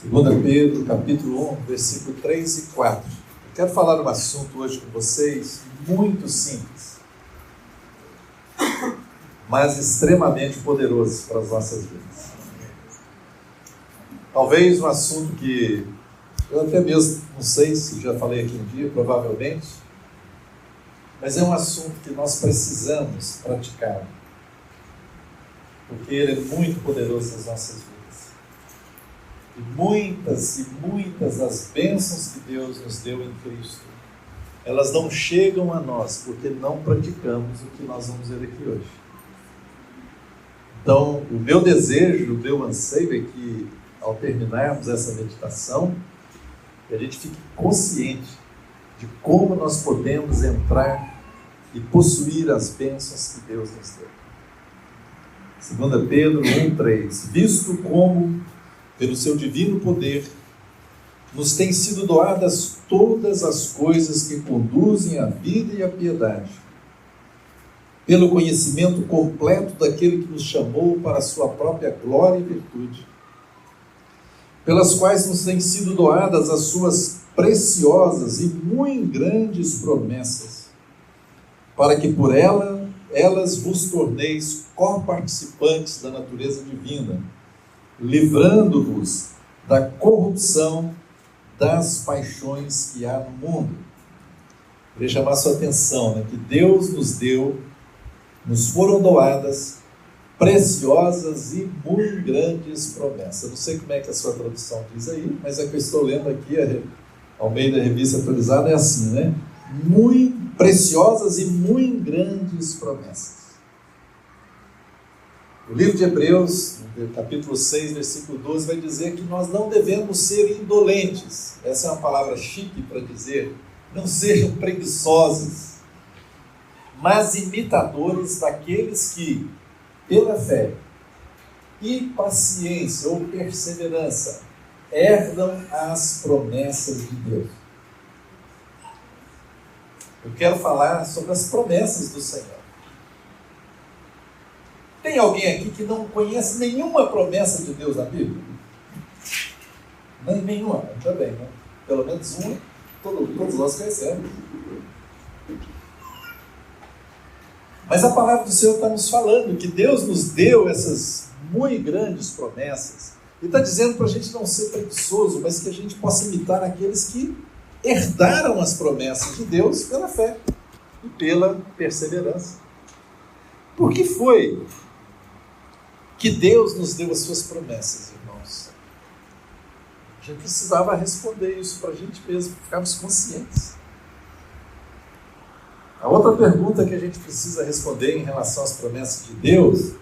2 Pedro, capítulo 1, versículo 3 e 4. Eu quero falar um assunto hoje com vocês muito simples, mas extremamente poderoso para as nossas vidas. Talvez um assunto que eu até mesmo não sei se já falei aqui um dia, provavelmente, mas é um assunto que nós precisamos praticar, porque ele é muito poderoso nas nossas vidas. E muitas das bênçãos que Deus nos deu em Cristo, elas não chegam a nós porque não praticamos o que nós vamos ver aqui hoje. Então, o meu desejo, o meu anseio é que, ao terminarmos essa meditação, a gente fique consciente de como nós podemos entrar e possuir as bênçãos que Deus nos deu. 2 Pedro 1,3. Visto como, pelo seu divino poder, nos têm sido doadas todas as coisas que conduzem à vida e à piedade, pelo conhecimento completo daquele que nos chamou para a sua própria glória e virtude, pelas quais nos têm sido doadas as suas preciosas e muito grandes promessas, para que por elas vos torneis coparticipantes da natureza divina, livrando-vos da corrupção das paixões que há no mundo. Queria chamar a sua atenção, que Deus nos deu, nos foram doadas preciosas e muito grandes promessas. Eu não sei como é que a sua tradução diz aí, mas a que eu estou lendo aqui, ao meio da revista atualizada, é assim, né? Muito preciosas e muito grandes promessas. O livro de Hebreus, capítulo 6, versículo 12, vai dizer que nós não devemos ser indolentes. Essa é uma palavra chique para dizer, não sejam preguiçosos, mas imitadores daqueles que, pela fé e paciência ou perseverança, herdam as promessas de Deus. Eu quero falar sobre as promessas do Senhor. Tem alguém aqui que não conhece nenhuma promessa de Deus na Bíblia? Nenhuma, também, né? Pelo menos uma, todos nós conhecemos. Mas a palavra do Senhor está nos falando que Deus nos deu essas muito grandes promessas. E está dizendo para a gente não ser preguiçoso, mas que a gente possa imitar aqueles que herdaram as promessas de Deus pela fé e pela perseverança. Por que foi que Deus nos deu as suas promessas, irmãos? A gente precisava responder isso para a gente mesmo, ficarmos conscientes. A outra pergunta que a gente precisa responder em relação às promessas de Deus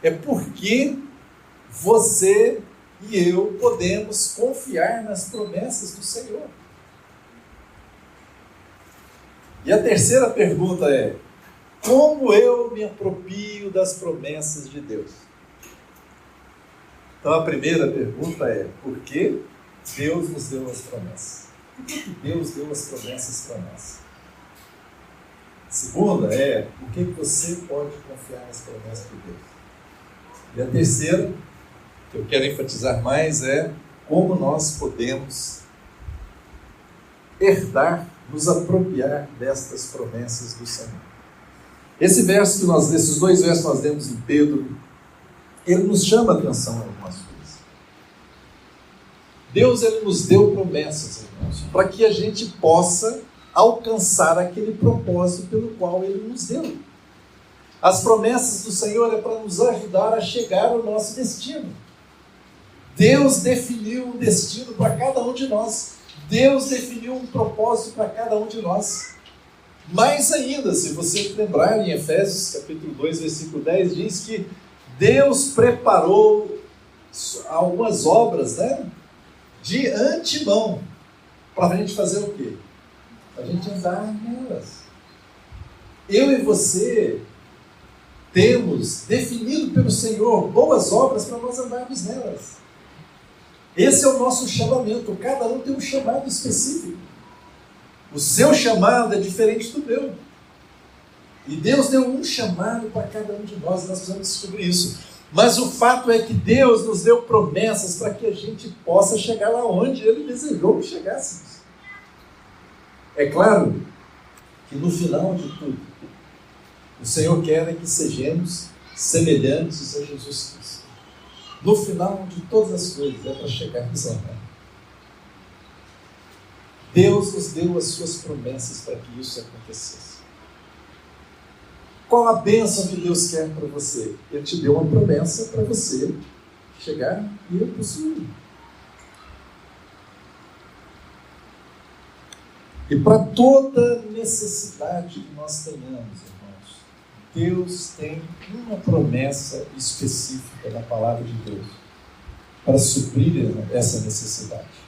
é por que você e eu podemos confiar nas promessas do Senhor. E a terceira pergunta é: como eu me aproprio das promessas de Deus? Então a primeira pergunta é: por que Deus nos deu as promessas? Por que Deus deu as promessas para nós? A segunda é: por que você pode confiar nas promessas de Deus? E a terceira, que eu quero enfatizar mais, é como nós podemos herdar, nos apropriar destas promessas do Senhor. Esses dois versos que nós lemos em Pedro, ele nos chama a atenção em algumas coisas. Deus, ele nos deu promessas, irmãos, para que a gente possa alcançar aquele propósito pelo qual ele nos deu. As promessas do Senhor é para nos ajudar a chegar ao nosso destino. Deus definiu um destino para cada um de nós. Deus definiu um propósito para cada um de nós. Mais ainda, se você lembrar, em Efésios capítulo 2, versículo 10, diz que Deus preparou algumas obras, de antemão, para a gente fazer o quê? Para a gente andar nelas. Eu e você temos definido pelo Senhor boas obras para nós andarmos nelas. Esse é o nosso chamamento. Cada um tem um chamado específico. O seu chamado é diferente do meu. E Deus deu um chamado para cada um de nós. Nós precisamos descobrir isso. Mas o fato é que Deus nos deu promessas para que a gente possa chegar lá onde Ele desejou que chegássemos. É claro que no final de tudo, o Senhor quer que sejamos semelhantes a Jesus Cristo. No final de todas as coisas, é para chegarmos lá. Deus nos deu as suas promessas para que isso acontecesse. Qual a bênção que Deus quer para você? Ele te deu uma promessa para você chegar e eu possuir. E para toda necessidade que nós tenhamos, irmãos, Deus tem uma promessa específica na palavra de Deus para suprir essa necessidade.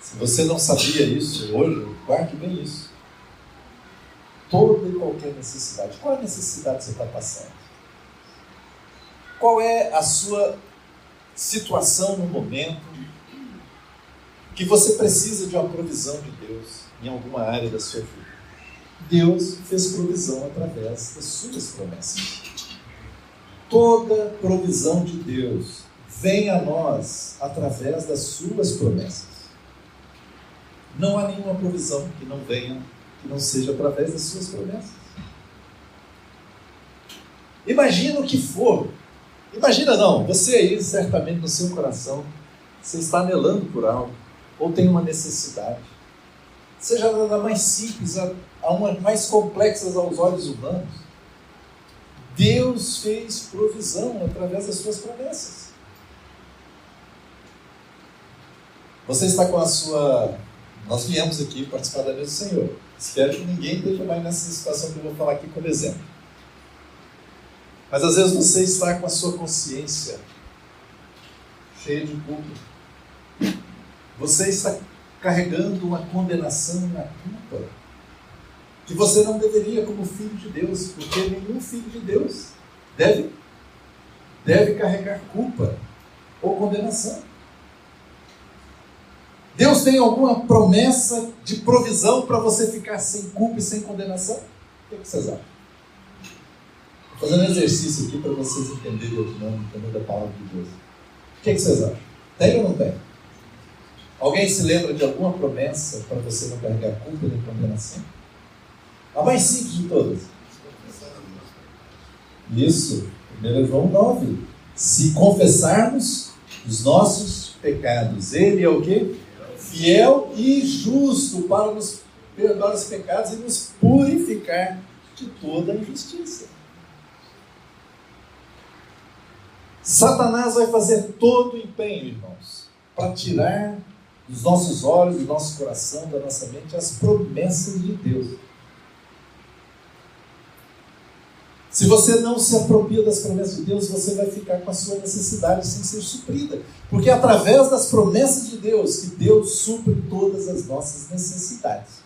Se você não sabia isso hoje, guarde bem isso. Toda e qualquer necessidade. Qual é a necessidade que você está passando? Qual é a sua situação no momento que você precisa de uma provisão de Deus em alguma área da sua vida? Deus fez provisão através das suas promessas. Toda provisão de Deus vem a nós através das suas promessas. Não há nenhuma provisão que não venha, que não seja através das suas promessas. Imagina o que for. Imagina não, você aí certamente no seu coração, você está anelando por algo, ou tem uma necessidade. Seja da mais simples a uma mais complexa aos olhos humanos. Deus fez provisão através das suas promessas. Você está com a sua... Nós viemos aqui participar da mesa do Senhor. Espero que ninguém esteja mais nessa situação que eu vou falar aqui como exemplo. Mas às vezes você está com a sua consciência cheia de culpa. Você está carregando uma condenação na culpa que você não deveria como filho de Deus, porque nenhum filho de Deus deve carregar culpa ou condenação. Deus tem alguma promessa de provisão para você ficar sem culpa e sem condenação? O que vocês acham? Vou fazer um exercício aqui para vocês entenderem a dinâmica da palavra de Deus. O que vocês acham? Tem ou não tem? Alguém se lembra de alguma promessa para você não carregar culpa nem condenação? A mais simples de todas. Isso, 1 João 9. Se confessarmos os nossos pecados, Ele é o quê? Fiel e justo para nos perdoar os pecados e nos purificar de toda a injustiça. Satanás vai fazer todo o empenho, irmãos, para tirar dos nossos olhos, do nosso coração, da nossa mente, as promessas de Deus. Se você não se apropria das promessas de Deus, você vai ficar com a sua necessidade sem ser suprida. Porque é através das promessas de Deus que Deus supre todas as nossas necessidades.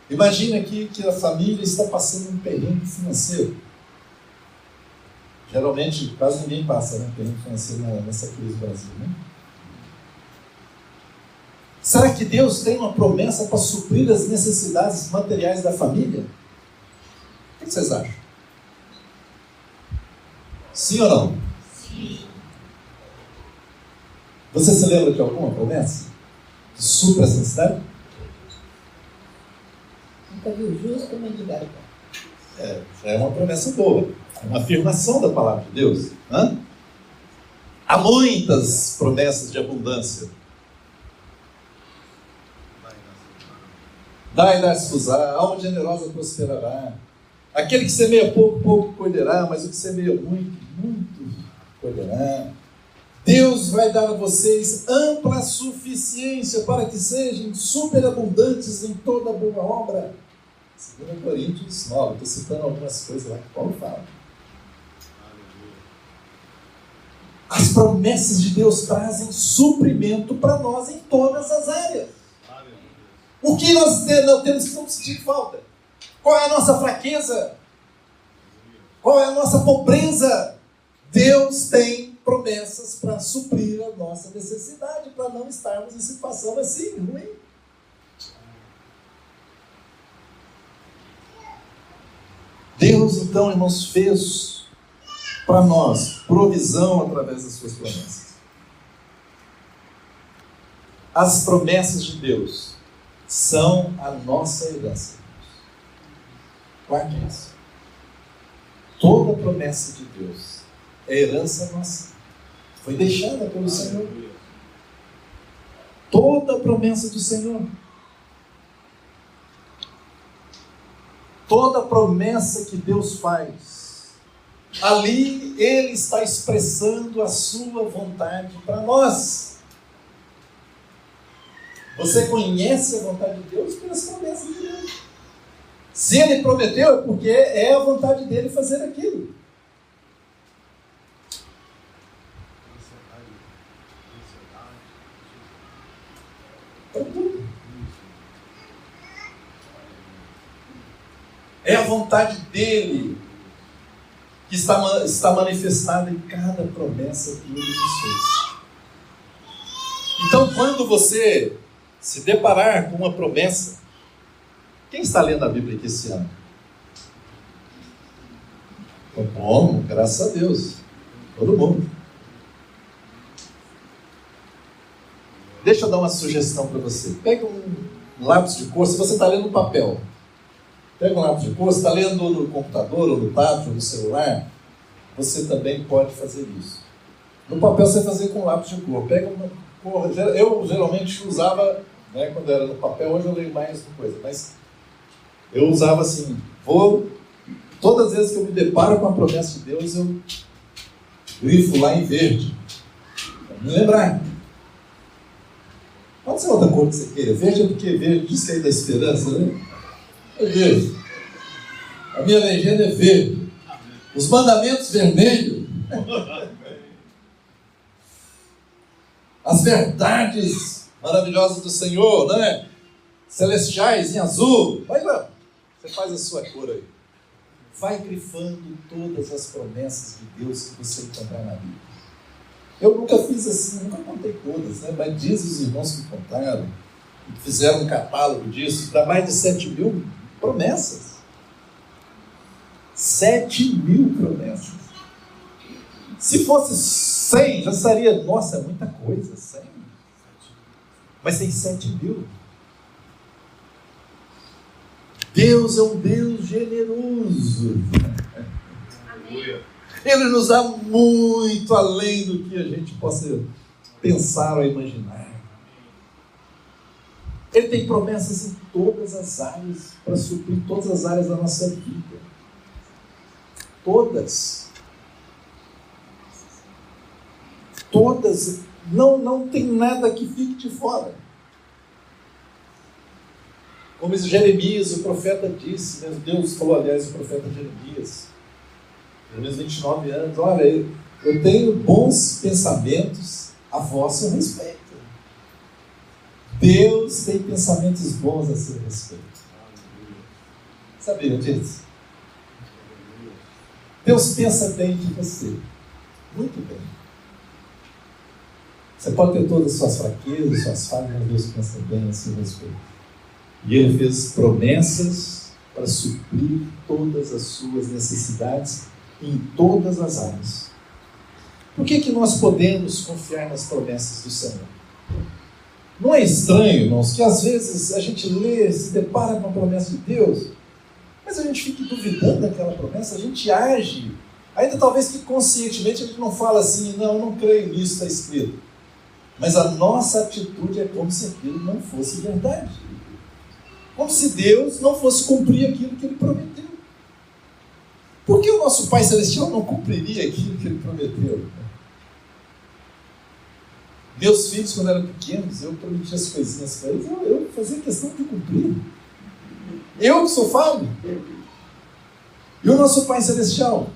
Imagina aqui que a família está passando um perrengue financeiro. Geralmente, quase ninguém passa um perrengue financeiro nessa crise do Brasil, né? Será que Deus tem uma promessa para suprir as necessidades materiais da família? O que vocês acham? Sim ou não? Sim. Você se lembra de alguma promessa que supra essa necessidade? Nunca vi o justo mendigar. Já é uma promessa boa. É uma afirmação da palavra de Deus. Há muitas promessas de abundância. Dai, dar-se-vos-á, alma generosa prosperará. Aquele que semeia pouco, pouco colherá, mas o que semeia muito, muito colherá. Deus vai dar a vocês ampla suficiência para que sejam superabundantes em toda boa obra. 2 Coríntios 9, estou citando algumas coisas lá que Paulo fala. As promessas de Deus trazem suprimento para nós em todas as áreas. O que nós não temos que não sentir falta? Qual é a nossa fraqueza? Qual é a nossa pobreza? Deus tem promessas para suprir a nossa necessidade, para não estarmos em situação assim, ruim. Deus, então, irmãos, fez para nós provisão através das suas promessas. As promessas de Deus são a nossa herança. Guarde isso. Toda promessa de Deus é herança nossa. Foi deixada pelo Senhor. Toda promessa do Senhor. Toda promessa que Deus faz, ali Ele está expressando a sua vontade para nós. Você conhece a vontade de Deus pelas promessas de Deus. Se Ele prometeu, é porque é a vontade dEle fazer aquilo. É a vontade dEle que está manifestada em cada promessa que Ele nos fez. Então, quando você se deparar com uma promessa, quem está lendo a Bíblia aqui esse ano? Bom, graças a Deus. Todo mundo. Deixa eu dar uma sugestão para você. Pega um lápis de cor, se você está lendo no papel. Pega um lápis de cor, você está lendo no computador, ou no tablet, ou no celular, você também pode fazer isso. No papel você vai fazer com lápis de cor. Pega uma cor. Eu geralmente usava, né, quando era no papel, hoje eu leio mais coisa, mas eu usava assim, todas as vezes que eu me deparo com a promessa de Deus, eu grifo lá em verde. Para me lembrar. Pode ser outra cor que você queira. Verde é porque verde diz que é da esperança, né? É verde. A minha legenda é verde. Os mandamentos vermelhos. As verdades maravilhosas do Senhor, né? Celestiais em azul. Vai lá. Você faz a sua cor aí. Vai grifando todas as promessas de Deus que você encontrar na Bíblia. Eu nunca fiz assim, nunca contei todas, né? Mas diz os irmãos que contaram, que fizeram um catálogo disso, dá mais de 7.000 promessas. 7.000 promessas. Se fosse 100, já seria, nossa, é muita coisa, 100. Mas tem 7.000. Deus é um Deus generoso. Amém. Ele nos dá muito além do que a gente possa pensar ou imaginar. Ele tem promessas em todas as áreas, para suprir todas as áreas da nossa vida. Todas. Todas. Não tem nada que fique de fora. Como Jeremias, o profeta disse, né? Deus falou, aliás, o profeta Jeremias, pelo menos 29 anos, olha, eu tenho bons pensamentos a vosso respeito. Deus tem pensamentos bons a seu respeito. Sabiam disso? Deus pensa bem de você. Muito bem. Você pode ter todas as suas fraquezas, suas falhas, mas Deus pensa bem a seu respeito. E Ele fez promessas para suprir todas as suas necessidades em todas as áreas. Por que nós podemos confiar nas promessas do Senhor? Não é estranho, irmãos, que às vezes a gente lê, se depara com a promessa de Deus, mas a gente fica duvidando daquela promessa, a gente age, ainda talvez que conscientemente a gente não fala assim, não, eu não creio nisso, está escrito. Mas a nossa atitude é como se aquilo não fosse verdade. Como se Deus não fosse cumprir aquilo que Ele prometeu. Por que o nosso Pai Celestial não cumpriria aquilo que Ele prometeu? Meus filhos, quando eram pequenos, eu prometi as coisinhas para eles, eu fazia questão de cumprir. Eu que sou falho. E o nosso Pai Celestial?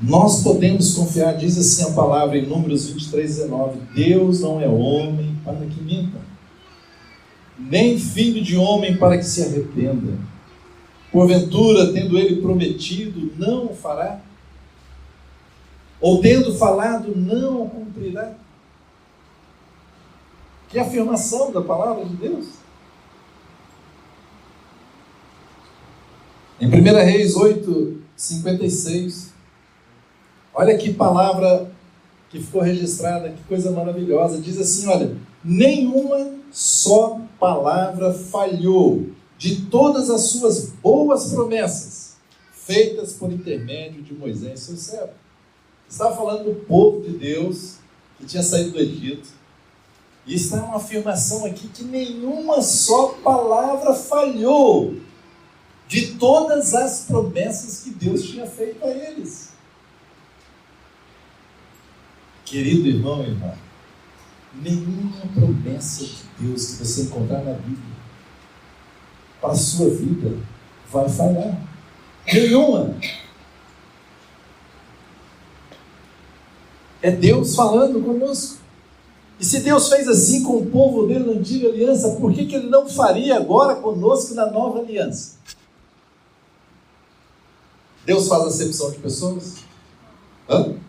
Nós podemos confiar, diz assim a palavra em Números 23:19, Deus não é homem para que minta, nem filho de homem para que se arrependa. Porventura, tendo Ele prometido, não o fará? Ou tendo falado, não o cumprirá? Que afirmação da palavra de Deus. Em 1 Reis 8:56, olha que palavra que ficou registrada, que coisa maravilhosa. Diz assim, olha, nenhuma só palavra falhou de todas as suas boas promessas, feitas por intermédio de Moisés, seu servo. Estava falando do povo de Deus, que tinha saído do Egito, e está uma afirmação aqui que nenhuma só palavra falhou de todas as promessas que Deus tinha feito a eles. Querido irmão e irmã, nenhuma promessa de Deus que você encontrar na Bíblia para a sua vida vai falhar. Nenhuma. É Deus falando conosco. E se Deus fez assim com o povo dele na antiga aliança, por que ele não faria agora conosco na nova aliança? Deus faz acepção de pessoas? Hã? Não.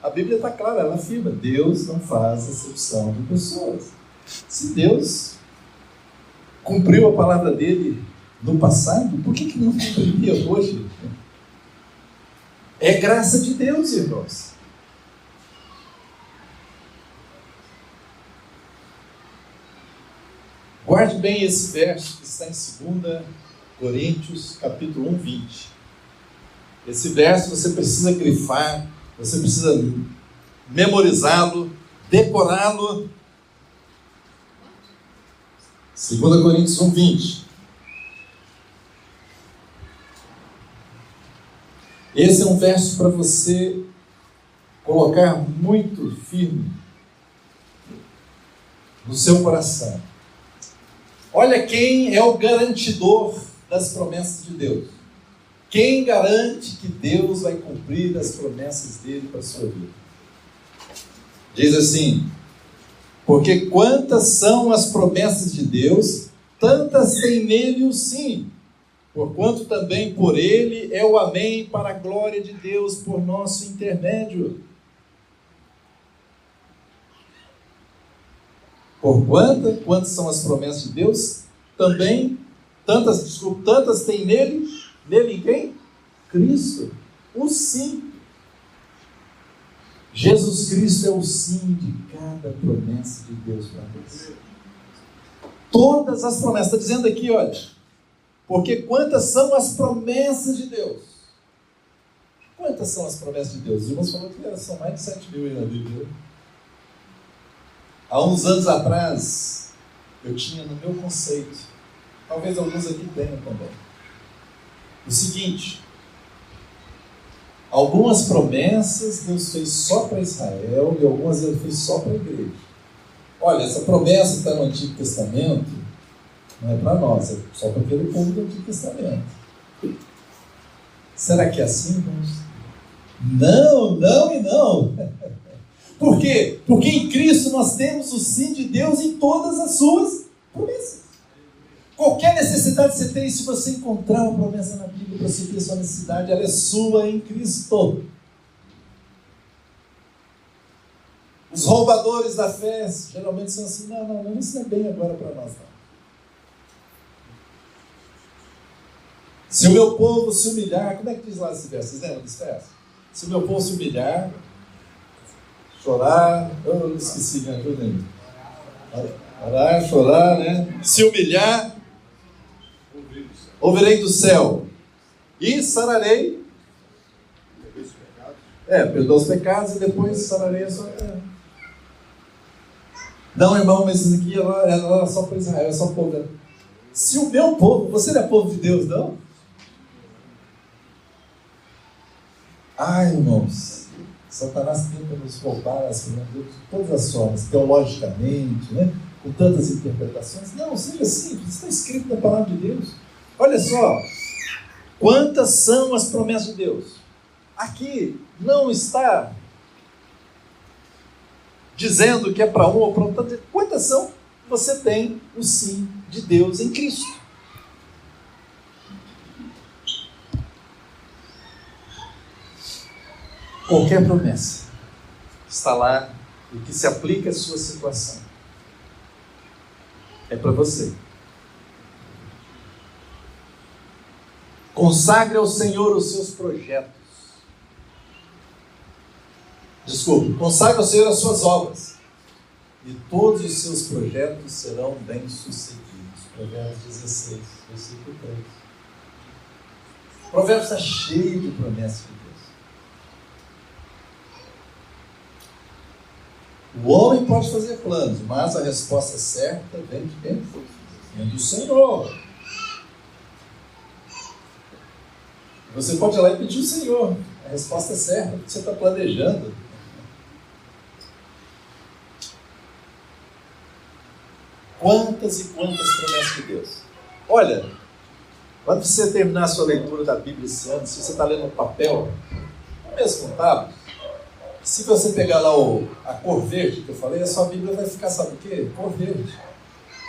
A Bíblia está clara, ela afirma, Deus não faz acepção de pessoas. Se Deus cumpriu a palavra dele no passado, por que não cumpriria hoje? É graça de Deus, irmãos. Guarde bem esse verso que está em 2 Coríntios, capítulo 1, 20. Esse verso você precisa grifar, você precisa memorizá-lo, decorá-lo. 2 Coríntios 1, 20. Esse é um verso para você colocar muito firme no seu coração. Olha quem é o garantidor das promessas de Deus. Quem garante que Deus vai cumprir as promessas dele para a sua vida? Diz assim, porque quantas são as promessas de Deus, tantas tem nele o sim, porquanto também por ele é o amém para a glória de Deus por nosso intermédio. Quantas são as promessas de Deus? Também, tantas tem nele em quem? Cristo, o sim. Jesus Cristo é o sim de cada promessa de Deus para nós. Todas as promessas, está dizendo aqui, olha, porque quantas são as promessas de Deus? Quantas são as promessas de Deus? Os irmãos falaram que são mais de 7 mil aí na Bíblia. Há uns anos atrás, eu tinha no meu conceito, talvez alguns aqui tenham também, o seguinte: algumas promessas Deus fez só para Israel e algumas Ele fez só para a igreja. Olha, essa promessa que está no Antigo Testamento não é para nós, é só para aquele povo do Antigo Testamento. Será que é assim, irmãos? Não, não e não. Por quê? Porque em Cristo nós temos o sim de Deus em todas as suas promessas. Qualquer necessidade que você tem, se você encontrar uma promessa na Bíblia para suprir a sua necessidade, ela é sua em Cristo. Os roubadores da fé geralmente são assim, não, isso não é bem agora para nós, não. Se o meu povo se humilhar, como é que diz lá esse verso? Vocês lembram desse verso? Se o meu povo se humilhar, chorar, eu esqueci, me ajuda aí. Orar, chorar, né? Se humilhar, ouvirei do céu e sararei. Perdoa os pecados e depois sararei a sua terra. Não, irmão, mas isso aqui ela é só para Israel, é só povo. Se o meu povo, você não é povo de Deus, não? Ai, irmãos, Satanás tenta nos roubar as promessas de Deus de todas as formas, teologicamente, né? Com tantas interpretações. Não, seja simples, está escrito na palavra de Deus. Olha só, quantas são as promessas de Deus? Aqui não está dizendo que é para um ou para outro. Quantas são? Você tem o sim de Deus em Cristo. Qualquer promessa está lá e que se aplica à sua situação. É para você. Consagre ao Senhor os seus projetos. Desculpe, consagre ao Senhor as suas obras, e todos os seus projetos serão bem-sucedidos. Provérbios 16, versículo 3. Provérbios está cheio de promessas de Deus. O homem pode fazer planos, mas a resposta certa vem de quem? Vem do Senhor. Você pode ir lá e pedir ao Senhor a resposta certa, porque você está planejando. Quantas e quantas promessas de Deus. Olha, quando você terminar a sua leitura da Bíblia esse ano, se você está lendo no papel, não é mesmo contábil, se você pegar lá a cor verde que eu falei, a sua Bíblia vai ficar, sabe o quê? Cor verde.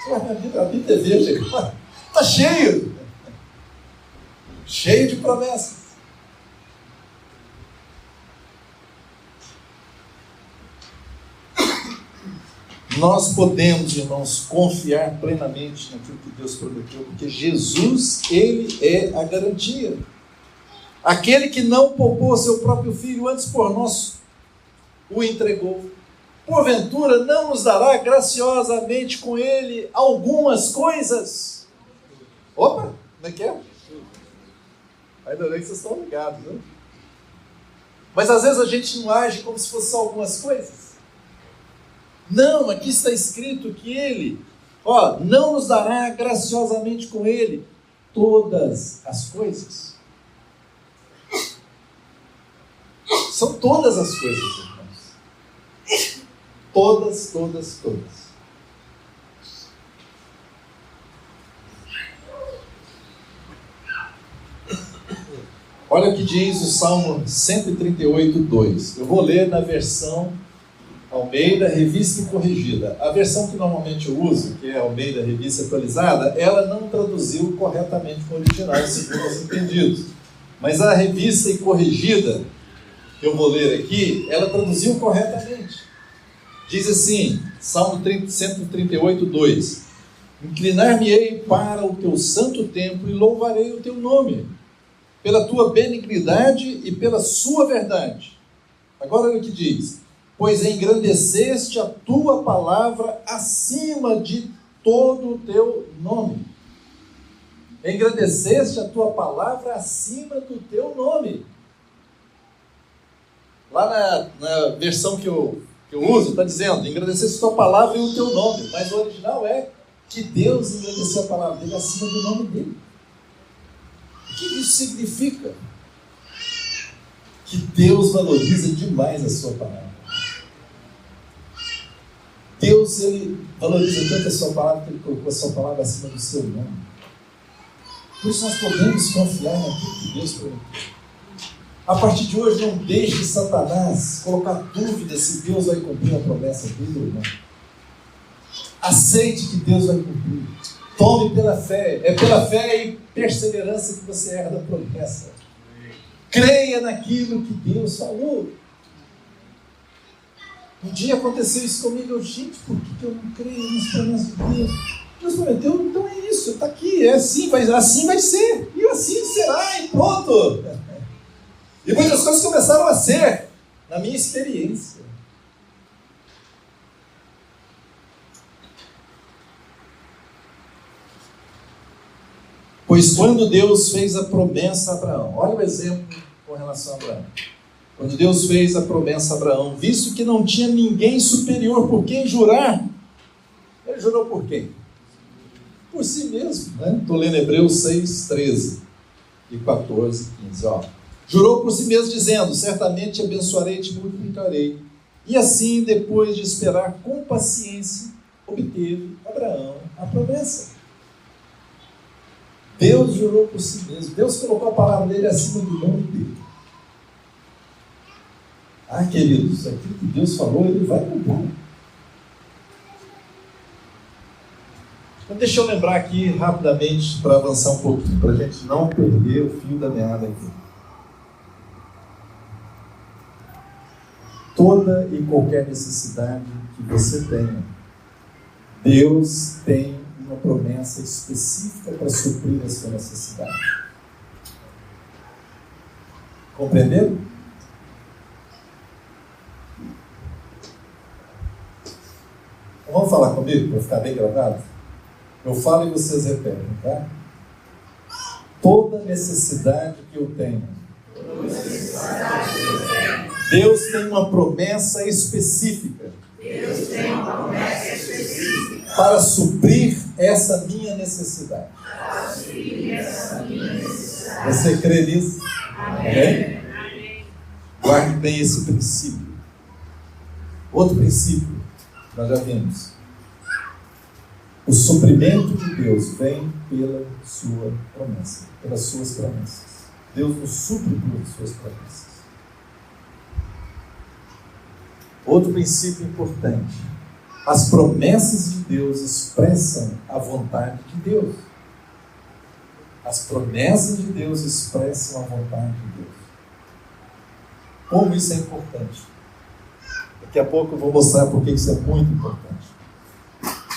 A Bíblia é verde. Está cheio. Cheio de promessas. Nós podemos, irmãos, confiar plenamente naquilo que Deus prometeu, porque Jesus, Ele é a garantia. Aquele que não poupou seu próprio Filho, antes por nós o entregou. Porventura não nos dará graciosamente com Ele algumas coisas? Opa, como é que é? Ainda bem que vocês estão ligados, né? Mas às vezes a gente não age como se fosse só algumas coisas. Não, aqui está escrito que Ele, não nos dará graciosamente com Ele todas as coisas. São todas as coisas, irmãos. Todas, todas, todas. Olha o que diz o Salmo 138, 2. Eu vou ler na versão Almeida, Revista e Corrigida. A versão que normalmente eu uso, que é Almeida, Revista Atualizada, ela não traduziu corretamente com o original, segundo os entendidos. Mas a Revista e Corrigida, que eu vou ler aqui, ela traduziu corretamente. Diz assim, Salmo 138, 2. Inclinar-me-ei para o teu santo templo e louvarei o teu nome, pela tua benignidade e pela sua verdade. Agora olha o que diz. Pois engrandeceste a tua palavra acima de todo o teu nome. Engrandeceste a tua palavra acima do teu nome. Lá na versão que eu uso, está dizendo, engrandeceste a tua palavra e o teu nome. Mas o original é que Deus engrandeceu a palavra dele acima do nome dele. O que isso significa? Que Deus valoriza demais a sua palavra. Deus, Ele valoriza tanto a sua palavra que Ele colocou a sua palavra acima do seu nome. Por isso nós podemos confiar naquilo que Deus prometeu. A partir de hoje, não deixe Satanás colocar dúvida se Deus vai cumprir a promessa dele ou não. Aceite que Deus vai cumprir. Tome pela fé. É pela fé e perseverança que você herda a promessa. Creia naquilo que Deus falou. Um dia aconteceu isso comigo. Gente, por que eu não creio nas promessas de Deus? Deus prometeu, então é isso, está aqui, é assim vai ser, e assim será, e pronto. E muitas coisas começaram a ser, na minha experiência. Pois quando Deus fez a promessa a Abraão, olha o exemplo com relação a Abraão. Quando Deus fez a promessa a Abraão, visto que não tinha ninguém superior por quem jurar, ele jurou por quem? Por si mesmo, né? Estou lendo Hebreus 6, 13 e 14, 15, Jurou por si mesmo, dizendo, certamente te abençoarei e te multiplicarei. E assim, depois de esperar com paciência, obteve Abraão a promessa. Deus jurou por si mesmo. Deus colocou a palavra dele acima do nome dele. Queridos, aquilo que Deus falou, ele vai cumprir. Então deixa eu lembrar aqui rapidamente, para avançar um pouquinho, para a gente não perder o fio da meada aqui. toda e qualquer necessidade que você tenha, Deus tem uma promessa específica para suprir a sua necessidade. Compreenderam? Então, vamos falar comigo para ficar bem gravado? Eu falo e vocês repetem, tá? Toda necessidade que eu tenho, Deus tem uma promessa específica para suprir essa minha necessidade. Você crê nisso? Amém? Guarde bem esse princípio. Outro princípio, nós já vimos. O suprimento de Deus vem pela sua promessa, pelas suas promessas. Deus nos supre pelas suas promessas. Outro princípio importante. As promessas de Deus expressam a vontade de Deus. As promessas de Deus expressam a vontade de Deus. Como isso é importante? Daqui a pouco eu vou mostrar por que isso é muito importante.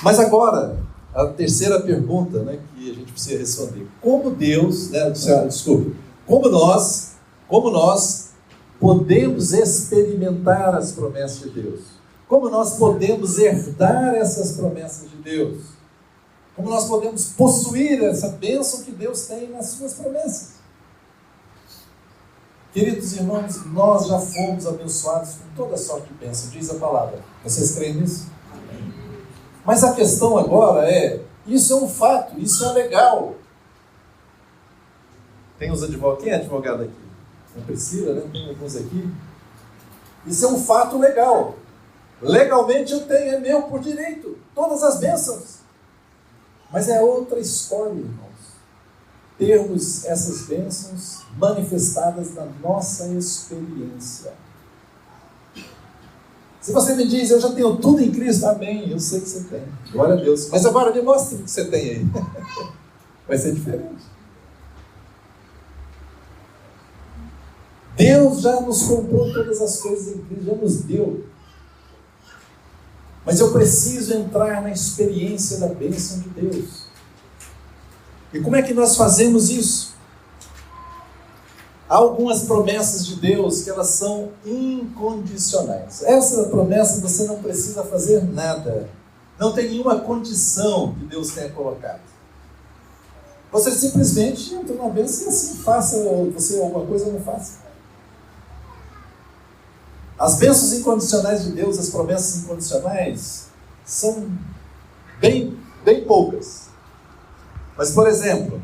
Mas agora, a terceira pergunta, né, que a gente precisa responder. Como Deus, como nós podemos experimentar as promessas de Deus? Como nós podemos herdar essas promessas de Deus? Como nós podemos possuir essa bênção que Deus tem nas suas promessas? Queridos irmãos, nós já fomos abençoados com toda sorte de bênção, diz a palavra. Vocês creem nisso? Amém. Mas a questão agora isso é um fato, isso é legal. Tem os advogados, quem é advogado aqui? Não precisa, né? Tem alguns aqui. Isso é um fato legal. Legalmente eu tenho, é meu por direito, todas as bênçãos. Mas é outra história, irmãos. Termos essas bênçãos manifestadas na nossa experiência. Se você me diz, eu já tenho tudo em Cristo, amém, eu sei que você tem, glória a Deus. Mas agora me mostre o que você tem aí. Vai ser diferente. Deus já nos comprou todas as coisas em Cristo, já nos deu. Mas eu preciso entrar na experiência da bênção de Deus. E como é que nós fazemos isso? Há algumas promessas de Deus que elas são incondicionais. Essa promessa você não precisa fazer nada. Não tem nenhuma condição que Deus tenha colocado. Você simplesmente entra na bênção e assim faça você alguma coisa ou não faça. As bênçãos incondicionais de Deus, as promessas incondicionais, são bem poucas. Mas, por exemplo,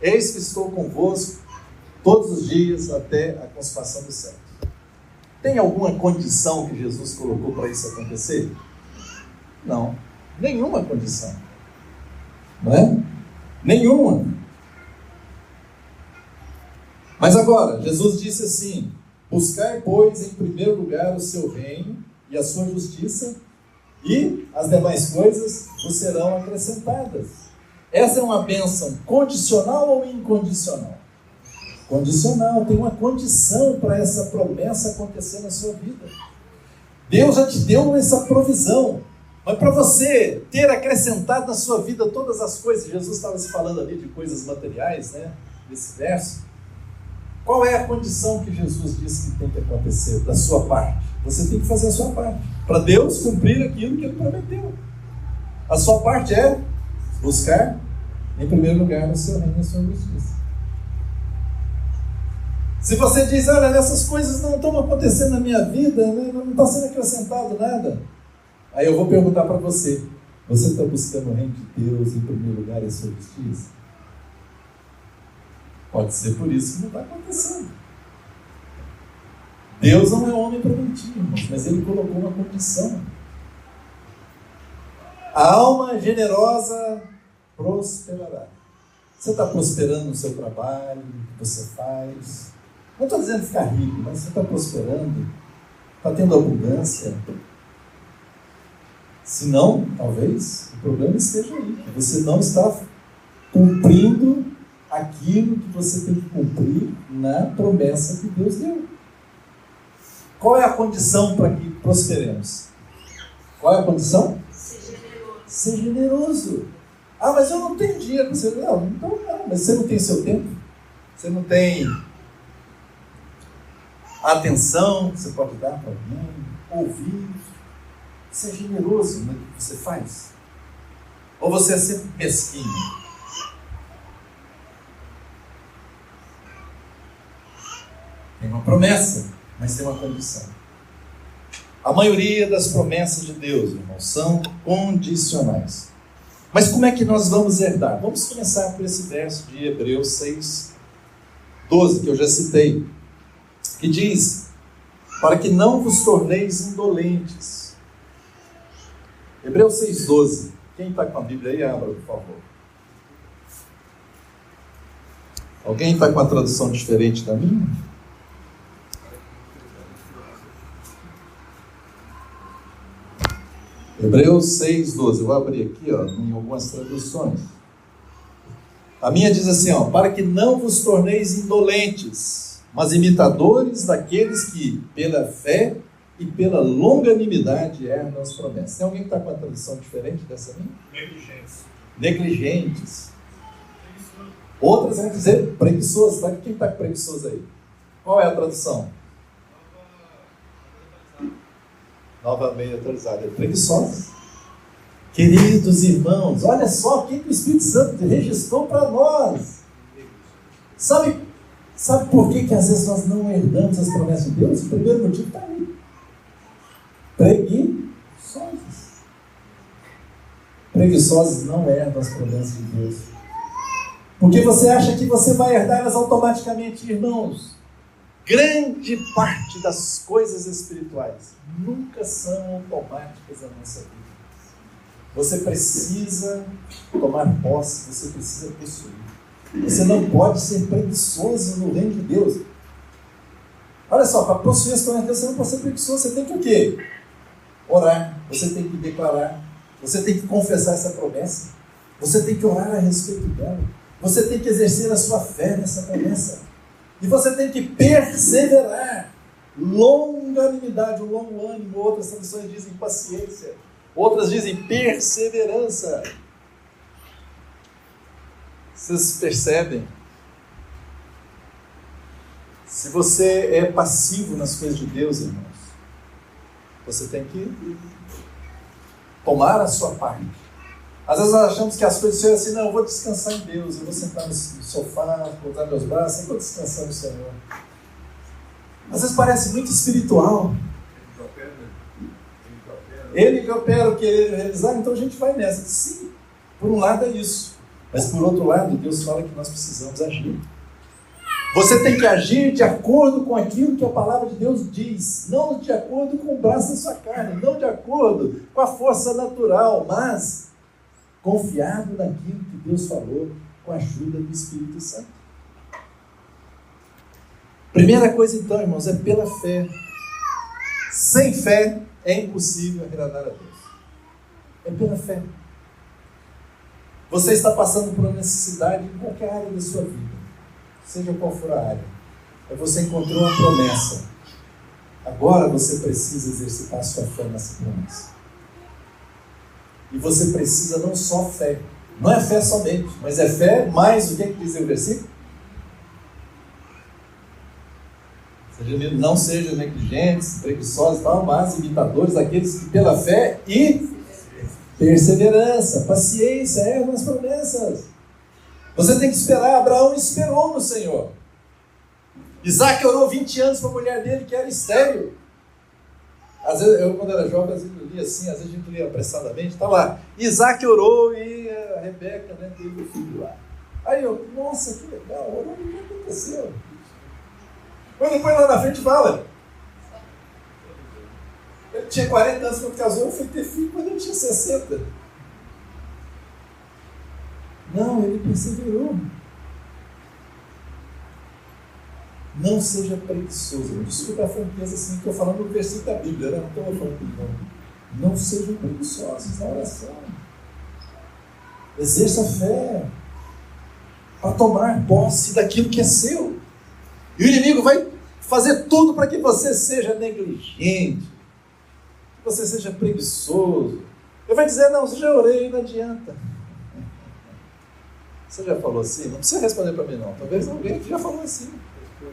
eis que estou convosco todos os dias até a consumação do século. Tem alguma condição que Jesus colocou para isso acontecer? Não, nenhuma condição. Não é? Nenhuma. Mas agora, Jesus disse assim: buscai, pois, em primeiro lugar o seu reino e a sua justiça, e as demais coisas vos serão acrescentadas. Essa é uma bênção condicional ou incondicional? Condicional, tem uma condição para essa promessa acontecer na sua vida. Deus já te deu essa provisão, mas para você ter acrescentado na sua vida todas as coisas, Jesus estava se falando ali de coisas materiais, né, nesse verso. Qual é a condição que Jesus disse que tem que acontecer da sua parte? Você tem que fazer a sua parte, para Deus cumprir aquilo que Ele prometeu. A sua parte é buscar, em primeiro lugar, o seu reino e a sua justiça. Se você diz, olha, essas coisas não estão acontecendo na minha vida, não está sendo acrescentado nada, aí eu vou perguntar para você: você está buscando o reino de Deus em primeiro lugar e a sua justiça? Pode ser por isso que não está acontecendo. Deus não é homem para mentir, irmãos, mas Ele colocou uma condição. A alma generosa prosperará. Você está prosperando no seu trabalho, no que você faz. Não estou dizendo ficar rico, mas você está prosperando, está tendo abundância. Se não, talvez o problema esteja aí, que você não está cumprindo aquilo que você tem que cumprir na promessa que Deus deu. Qual é a condição para que prosperemos? Qual é a condição? Ser generoso. Ah, mas eu não tenho dinheiro para ser. Não, então não, mas você não tem seu tempo? Você não tem a atenção que você pode dar para alguém, ouvir? Ser generoso no que você faz? Ou você é sempre mesquinho? Tem uma promessa, mas tem uma condição. A maioria das promessas de Deus, irmãos, são condicionais. Mas como é que nós vamos herdar? Vamos começar por esse verso de Hebreus 6:12, que eu já citei, que diz: para que não vos torneis indolentes. Hebreus 6:12. Quem está com a Bíblia aí, abra, por favor. Alguém está com a tradução diferente da minha? Hebreus 6:12. Eu vou abrir aqui, em algumas traduções. A minha diz assim, para que não vos torneis indolentes, mas imitadores daqueles que, pela fé e pela longanimidade, herdam as promessas. Tem alguém que está com uma tradução diferente dessa minha? Negligentes. Outras vão dizer preguiçosos. Tá? Quem está com preguiçoso aí? Qual é a tradução? Nova meia atualizada. Preguiçosos. Queridos irmãos, olha só o que o Espírito Santo registrou para nós. Sabe por que às vezes nós não herdamos as promessas de Deus? O primeiro motivo está aí. Preguiçosos. Preguiçosos não herdam as promessas de Deus. Porque você acha que você vai herdá-las automaticamente, irmãos. Grande parte das coisas espirituais nunca são automáticas na nossa vida. Você precisa tomar posse, você precisa possuir. Você não pode ser preguiçoso no reino de Deus. Olha só, para possuir as promessas de Deus, você não pode ser preguiçoso. Você tem que o quê? Orar, você tem que declarar, você tem que confessar essa promessa, você tem que orar a respeito dela, você tem que exercer a sua fé nessa promessa, e você tem que perseverar. Longanimidade, o longo ânimo, outras traduções dizem paciência, outras dizem perseverança. Vocês percebem? Se você é passivo nas coisas de Deus, irmãos, você tem que tomar a sua parte. Às vezes nós achamos que as coisas são assim, não, eu vou descansar em Deus, eu vou sentar no sofá, botar meus braços, eu vou descansar no Senhor. Às vezes parece muito espiritual. Ele que opera o que ele realizar, então a gente vai nessa. Sim, por um lado é isso. Mas por outro lado, Deus fala que nós precisamos agir. Você tem que agir de acordo com aquilo que a palavra de Deus diz, não de acordo com o braço da sua carne, não de acordo com a força natural, mas confiado naquilo que Deus falou com a ajuda do Espírito Santo. Primeira coisa então, irmãos, é pela fé. Sem fé é impossível agradar a Deus. É pela fé. Você está passando por uma necessidade em qualquer área da sua vida, seja qual for a área. Aí você encontrou uma promessa. Agora você precisa exercitar a sua fé nessa promessa. E você precisa não só fé. Não é fé somente, mas é fé mais o que diz o versículo? Não sejam negligentes, preguiçosos e tal, mas imitadores daqueles que pela fé e perseverança, paciência, herdam as promessas. Você tem que esperar. Abraão esperou no Senhor. Isaac orou 20 anos para a mulher dele, que era estéril. Às vezes, eu quando era jovem, às vezes eu lia assim, às vezes a gente lia apressadamente, está lá, Isaac orou e a Rebeca, teve o filho lá. Aí eu, nossa, que legal, orou, o que aconteceu? Mas depois lá na frente fala, ele tinha 40 anos quando casou, eu fui ter filho quando ele tinha 60. Não, ele perseverou. Não seja preguiçoso. Desculpa a franqueza assim, estou falando do versículo da Bíblia, não estou falando não. Não sejam preguiçosos na oração. Exerça a fé para tomar posse daquilo que é seu. E o inimigo vai fazer tudo para que você seja negligente, que você seja preguiçoso. Ele vai dizer, não, você já orei, não adianta. Você já falou assim? Não precisa responder para mim não, talvez alguém já falou assim.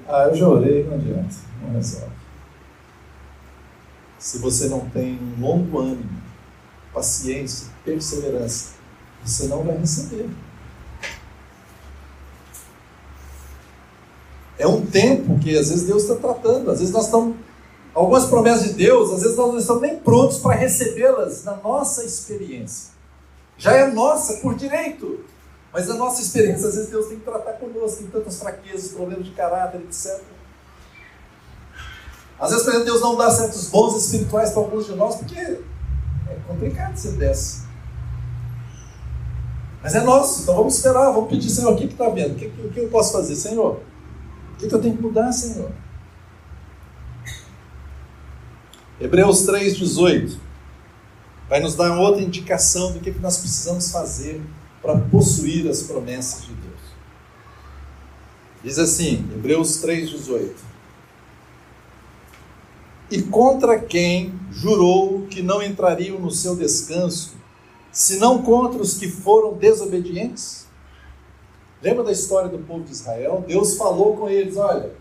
Eu já orei, não adianta, não resolve. Se você não tem um longo ânimo, paciência, perseverança, você não vai receber. É um tempo que às vezes Deus está tratando, às vezes nós estamos, algumas promessas de Deus, às vezes nós não estamos nem prontos para recebê-las na nossa experiência. Já é nossa por direito, mas na nossa experiência, às vezes Deus tem que tratar conosco, tem tantas fraquezas, problemas de caráter, etc. Às vezes, por exemplo, Deus não dá certos dons espirituais para alguns de nós, porque é complicado ser dessa. Mas é nosso, então vamos esperar, vamos pedir, Senhor, o que está vendo? O que eu posso fazer, Senhor? O que eu tenho que mudar, Senhor? Hebreus 3,18 vai nos dar outra indicação do que nós precisamos fazer para possuir as promessas de Deus. Diz assim, Hebreus 3,18: e contra quem jurou que não entrariam no seu descanso, senão contra os que foram desobedientes? Lembra da história do povo de Israel? Deus falou com eles, olha,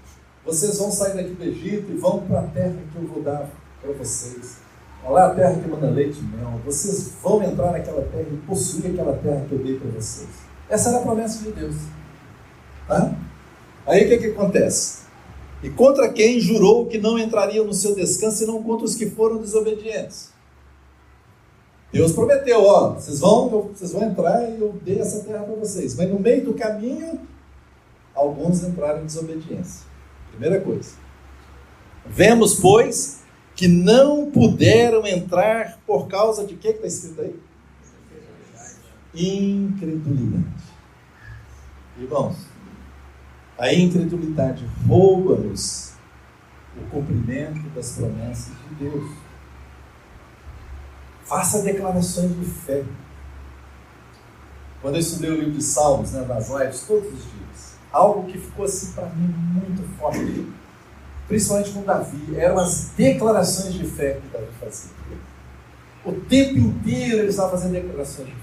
vocês vão sair daqui do Egito e vão para a terra que eu vou dar para vocês. Olha lá a terra que manda leite e mel. Vocês vão entrar naquela terra e possuir aquela terra que eu dei para vocês. Essa era a promessa de Deus. Tá? Aí o que acontece? E contra quem jurou que não entraria no seu descanso, senão contra os que foram desobedientes. Deus prometeu, ó, vocês vão entrar e eu dei essa terra para vocês. Mas no meio do caminho, alguns entraram em desobediência. Primeira coisa. Vemos, pois, que não puderam entrar por causa de quê que está escrito aí? Incredulidade. Irmãos, a incredulidade rouba-nos o cumprimento das promessas de Deus. Faça declarações de fé. Quando eu estudei o livro de Salmos, nas lives, todos os dias, algo que ficou assim para mim muito forte, principalmente com Davi, eram as declarações de fé que Davi fazia. O tempo inteiro ele estava fazendo declarações de fé.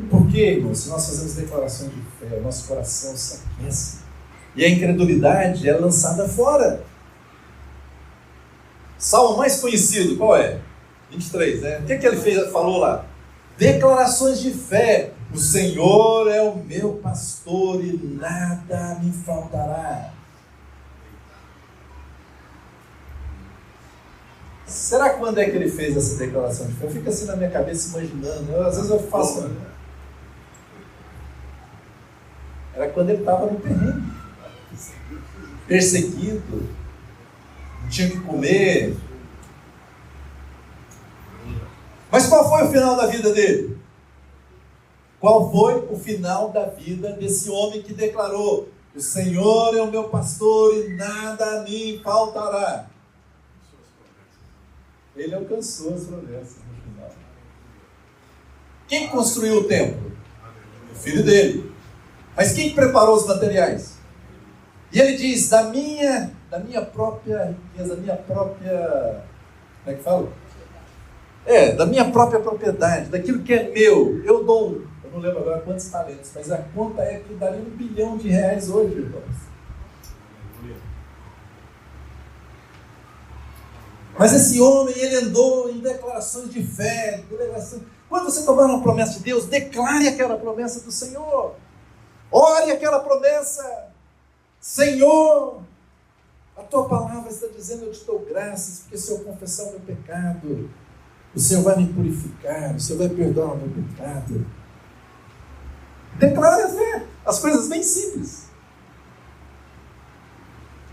Por quê, irmãos? Se nós fazemos declarações de fé, o nosso coração se aquece. E a incredulidade é lançada fora. Salmo mais conhecido, qual é? 23, né? O que ele falou lá? Declarações de fé. O Senhor é o meu pastor e nada me faltará. Será que quando é que ele fez essa declaração de fé? Eu fico assim na minha cabeça imaginando. Às vezes eu faço. Era quando ele estava no perrengue. Perseguido. Não tinha o que comer. Mas qual foi o final da vida dele? Qual foi o final da vida desse homem que declarou: o Senhor é o meu pastor e nada me faltará? Ele alcançou as promessas no final. Quem construiu o templo? O filho dele. Mas quem preparou os materiais? E ele diz, da minha própria riqueza, da minha própria... Como é que fala? Da minha própria propriedade, daquilo que é meu, eu dou, eu não lembro agora quantos talentos, mas a conta é que daria R$1 bilhão hoje, irmãos. Mas esse homem, ele andou em declarações de fé, Quando você tomar uma promessa de Deus, declare aquela promessa do Senhor. Ore aquela promessa. Senhor, a tua palavra está dizendo, eu te dou graças, porque se eu confessar o meu pecado, o Senhor vai me purificar, o Senhor vai perdoar o meu pecado. Declare a fé, as coisas bem simples.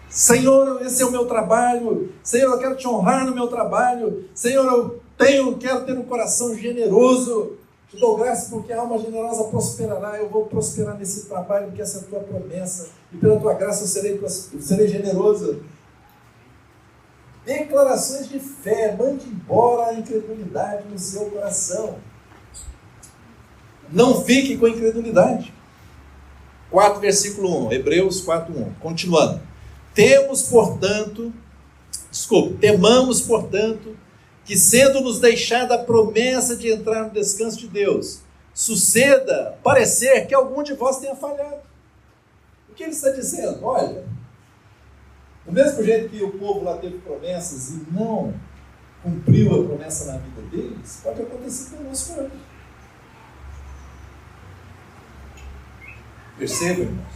Senhor, esse é o meu trabalho. Senhor, eu quero te honrar no meu trabalho. Senhor, eu quero ter um coração generoso. Te dou graça porque a alma generosa prosperará. Eu vou prosperar nesse trabalho porque essa é a tua promessa. E pela tua graça eu serei generoso. Declarações de fé. Mande embora a incredulidade no seu coração. Não fique com a incredulidade. 4, versículo 1. Hebreus 4:1. Continuando. temamos, portanto, que sendo-nos deixada a promessa de entrar no descanso de Deus, suceda parecer que algum de vós tenha falhado. O que ele está dizendo? Olha, do mesmo jeito que o povo lá teve promessas e não cumpriu a promessa na vida deles, pode acontecer conosco hoje. Percebam, irmãos?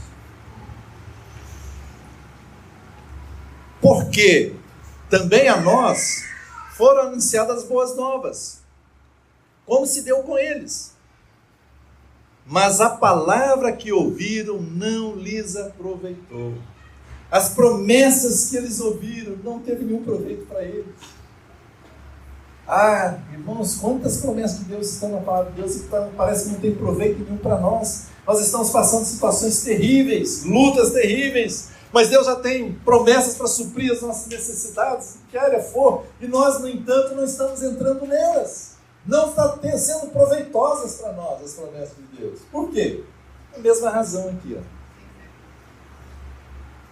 Porque também a nós foram anunciadas as boas novas, como se deu com eles. Mas a palavra que ouviram não lhes aproveitou. As promessas que eles ouviram não teve nenhum proveito para eles. Ah, irmãos, quantas promessas de Deus estão na palavra de Deus e parece que não tem proveito nenhum para nós. Nós estamos passando situações terríveis, lutas terríveis, mas Deus já tem promessas para suprir as nossas necessidades, em que área for, e nós, no entanto, não estamos entrando nelas. Não está sendo proveitosas para nós as promessas de Deus. Por quê? A mesma razão aqui, ó.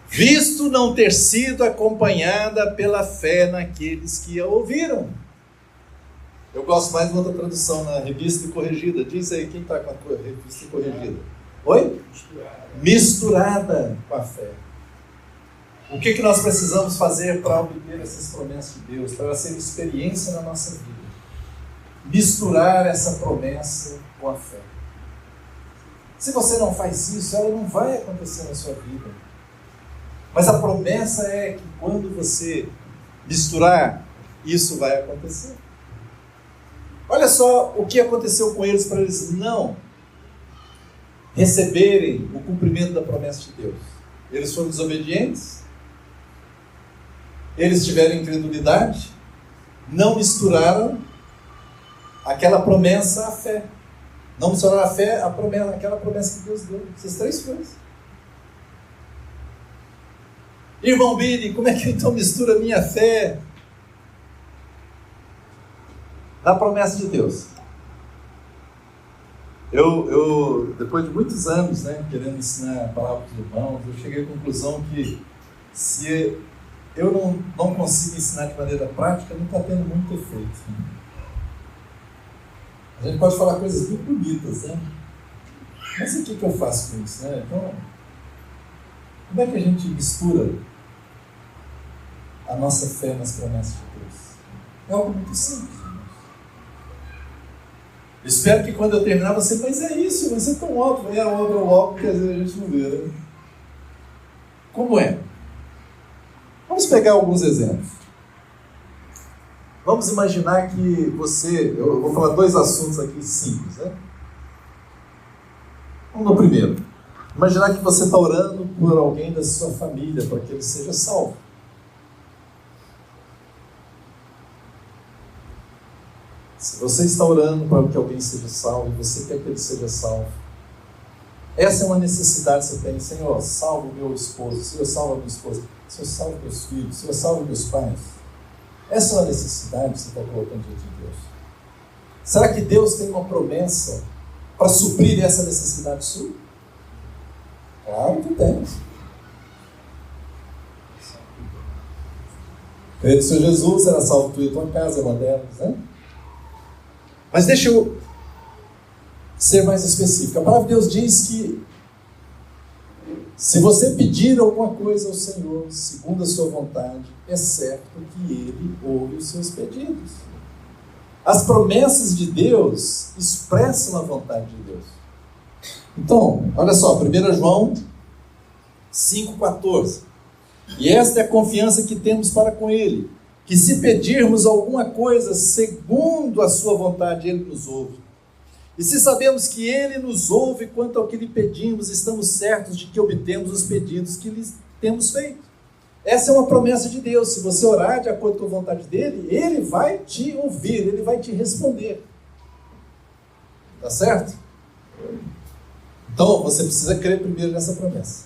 Visto não ter sido acompanhada pela fé naqueles que a ouviram. Eu gosto mais de outra tradução, na Revista e Corrigida. Diz aí, quem está com a Revista e Corrigida? Oi? Misturada com a fé. O que nós precisamos fazer para obter essas promessas de Deus, para elas serem experiência na nossa vida? Misturar essa promessa com a fé. Se você não faz isso, ela não vai acontecer na sua vida. Mas a promessa é que quando você misturar, isso vai acontecer. Olha só o que aconteceu com eles para eles não receberem o cumprimento da promessa de Deus. Eles foram desobedientes, eles tiveram incredulidade, não misturaram aquela promessa à fé. Não misturaram a fé à promessa, aquela promessa que Deus deu. Essas três coisas. Irmão Billy, como é que então mistura a minha fé na promessa de Deus? Eu depois de muitos anos, querendo ensinar a palavra dos irmãos, eu cheguei à conclusão que se eu não consigo ensinar de maneira prática, não está tendo muito efeito. A gente pode falar coisas muito bonitas, mas o que eu faço com isso? Então, como é que a gente mistura a nossa fé nas promessas de Deus? É algo muito simples. Eu espero que quando eu terminar você, mas é isso, vai ser tão óbvio. É óbvio que às vezes a gente não vê. Como é? Vamos pegar alguns exemplos. Vamos imaginar que eu vou falar dois assuntos aqui simples, Vamos no primeiro. Imaginar que você está orando por alguém da sua família, para que ele seja salvo. Se você está orando para que alguém seja salvo, e você quer que ele seja salvo, essa é uma necessidade que você tem. Senhor, salva o meu esposo, Senhor, salva a minha esposa, Senhor, salva meus filhos, Senhor, salva meus pais. Essa é uma necessidade que você está colocando diante de Deus. Será que Deus tem uma promessa para suprir essa necessidade sua? Claro que tem. Creio no Senhor Jesus, será salvo tu e tua casa, é uma delas, Mas deixa eu ser mais específico. A palavra de Deus diz que se você pedir alguma coisa ao Senhor, segundo a sua vontade, é certo que Ele ouve os seus pedidos. As promessas de Deus expressam a vontade de Deus. Então, olha só, 1 João 5,14. E esta é a confiança que temos para com Ele, que se pedirmos alguma coisa segundo a sua vontade, Ele nos ouve. E se sabemos que Ele nos ouve quanto ao que lhe pedimos, estamos certos de que obtemos os pedidos que lhe temos feito. Essa é uma promessa de Deus. Se você orar de acordo com a vontade dEle, Ele vai te ouvir, Ele vai te responder. Tá certo? Então, você precisa crer primeiro nessa promessa.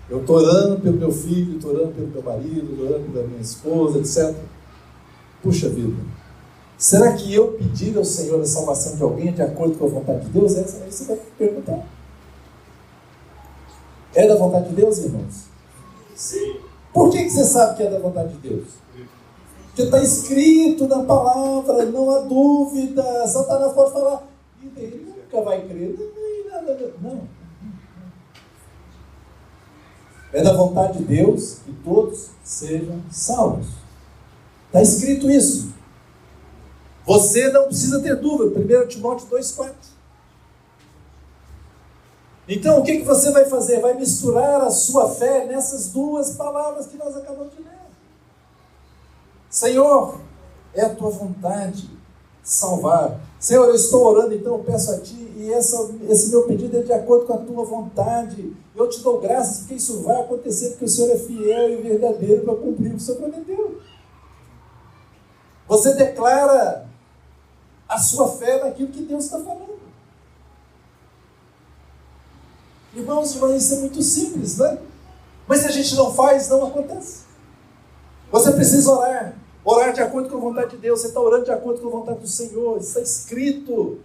Eu estou orando pelo meu filho, estou orando pelo meu marido, estou orando pela minha esposa, etc. Puxa vida. Será que eu pedir ao Senhor a salvação de alguém de acordo com a vontade de Deus? Essa aí você vai perguntar. É da vontade de Deus, irmãos? Sim. Por que você sabe que é da vontade de Deus? Porque está escrito na palavra, não há dúvida. Satanás pode falar, ele nunca vai crer. Não. É da vontade de Deus que todos sejam salvos. Está escrito isso. Você não precisa ter dúvida. 1 Timóteo 2,4. Então, o que você vai fazer? Vai misturar a sua fé nessas duas palavras que nós acabamos de ler. Senhor, é a tua vontade salvar. Senhor, eu estou orando, então eu peço a ti, e esse meu pedido é de acordo com a tua vontade. Eu te dou graças porque isso vai acontecer, porque o Senhor é fiel e verdadeiro para cumprir o que o Senhor prometeu. Você declara a sua fé naquilo que Deus está falando. Irmãos, isso é muito simples, né? Mas se a gente não faz, não acontece. Você precisa orar. Orar de acordo com a vontade de Deus. Você está orando de acordo com a vontade do Senhor. Isso está escrito.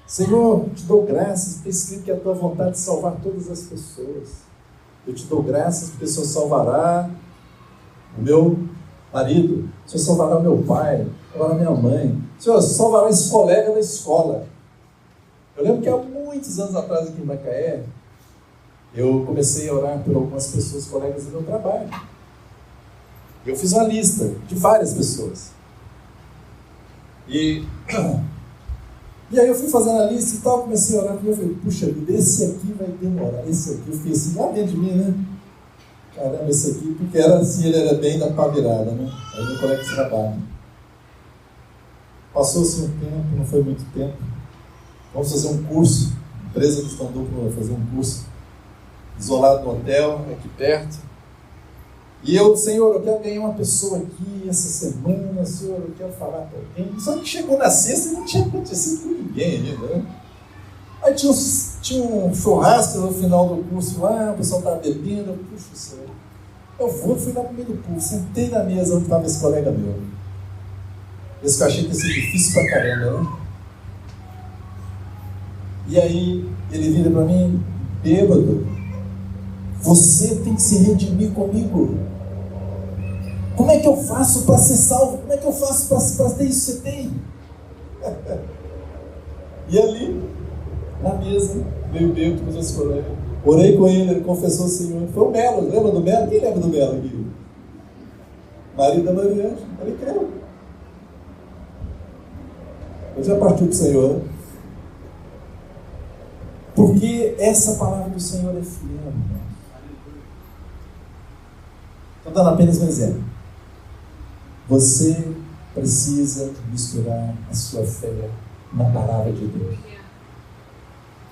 Senhor, eu te dou graças. Está escrito que é a tua vontade de salvar todas as pessoas. Eu te dou graças porque o Senhor salvará o meu marido. O Senhor salvará o meu pai. Salvará minha mãe. O Senhor salvará esse colega da escola. Eu lembro que há muitos anos atrás aqui em Macaé, eu comecei a orar por algumas pessoas, colegas do meu trabalho. Eu fiz uma lista de várias pessoas. E aí eu fui fazendo a lista e tal, comecei a orar, e eu falei, puxa vida, esse aqui vai demorar, esse aqui. Eu fiquei assim, lá dentro de mim, né? Caramba, esse aqui, porque era assim, ele era bem da pá virada, né? Aí meu colega de trabalho. Passou-se um tempo, não foi muito tempo. Vamos fazer um curso, empresa de stand-up vai fazer um curso, isolado no hotel, aqui perto. E eu, Senhor, eu quero ganhar uma pessoa aqui essa semana, Senhor, eu quero falar com alguém. Só que chegou na sexta e não tinha acontecido com ninguém ainda, né? Aí tinha um churrasco no final do curso lá, o pessoal estava bebendo, eu, puxa, Senhor, fui lá no meio do curso, sentei na mesa onde estava esse colega meu. Esse que eu achei que ia ser difícil pra caramba, né? E aí ele vira para mim, bêbado, você tem que se redimir comigo. Como é que eu faço para ser salvo? Como é que eu faço para ter isso que você tem? E ali, na mesa, meio bêbado com os meus colegas, orei com ele confessou o Senhor. Foi o Melo, lembra do Melo? Quem lembra do Melo aqui? Marido da Mariana, ele creu. Eu já partiu para o Senhor, né? Porque essa palavra do Senhor é fiel. Estou dando apenas um exemplo. Você precisa misturar a sua fé na palavra de Deus.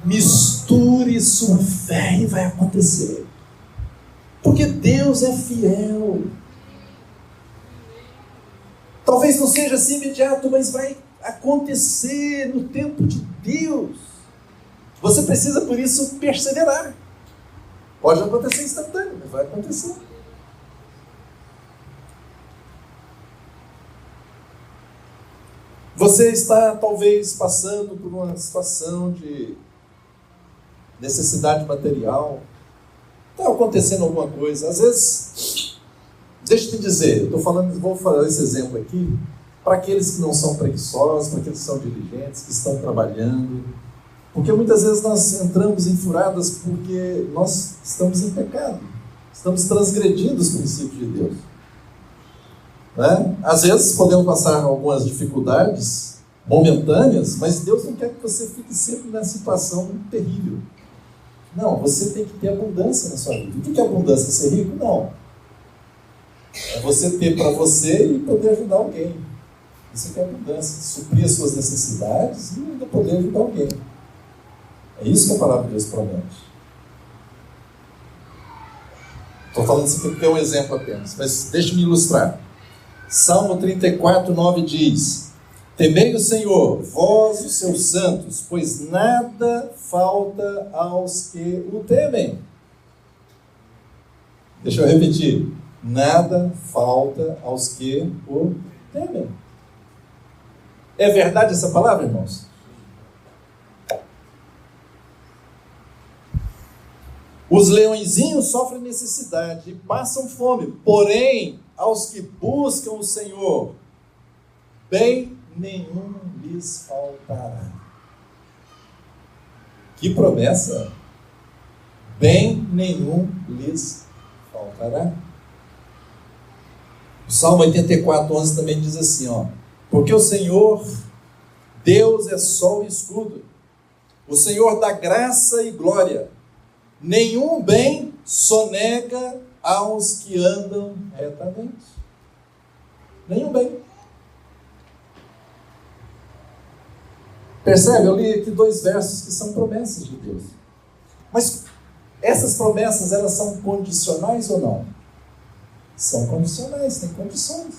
Misture sua fé e vai acontecer. Porque Deus é fiel. Talvez não seja assim imediato, mas vai acontecer no tempo de Deus. Você precisa, por isso, perseverar. Pode acontecer instantâneo, mas vai acontecer. Você está, talvez, passando por uma situação de necessidade material. Está acontecendo alguma coisa. Às vezes, deixa eu te dizer, vou falar esse exemplo aqui, para aqueles que não são preguiçosos, para aqueles que são diligentes, que estão trabalhando. Porque muitas vezes nós entramos em furadas porque nós estamos em pecado. Estamos transgredindo os princípios de Deus. Né? Às vezes podemos passar algumas dificuldades momentâneas, mas Deus não quer que você fique sempre nessa situação terrível. Não, você tem que ter abundância na sua vida. O que é abundância? Ser rico? Não. É você ter para você e poder ajudar alguém. Isso é abundância. Suprir as suas necessidades e ainda poder ajudar alguém. É isso que a palavra de Deus promete. Estou falando isso aqui porque é um exemplo apenas, mas deixe-me ilustrar. Salmo 34, 9 diz: temei o Senhor, vós os seus santos, pois nada falta aos que o temem. Deixa eu repetir. Nada falta aos que o temem. É verdade essa palavra, irmãos? Os leõezinhos sofrem necessidade e passam fome, porém, aos que buscam o Senhor, bem nenhum lhes faltará. Que promessa! Bem nenhum lhes faltará. O Salmo 84:11 também diz assim, porque o Senhor, Deus é sol e escudo, o Senhor dá graça e glória, nenhum bem sonega aos que andam retamente. Nenhum bem. Percebe? Eu li aqui 2 versos que são promessas de Deus. Mas essas promessas, elas são condicionais ou não? São condicionais, tem condições.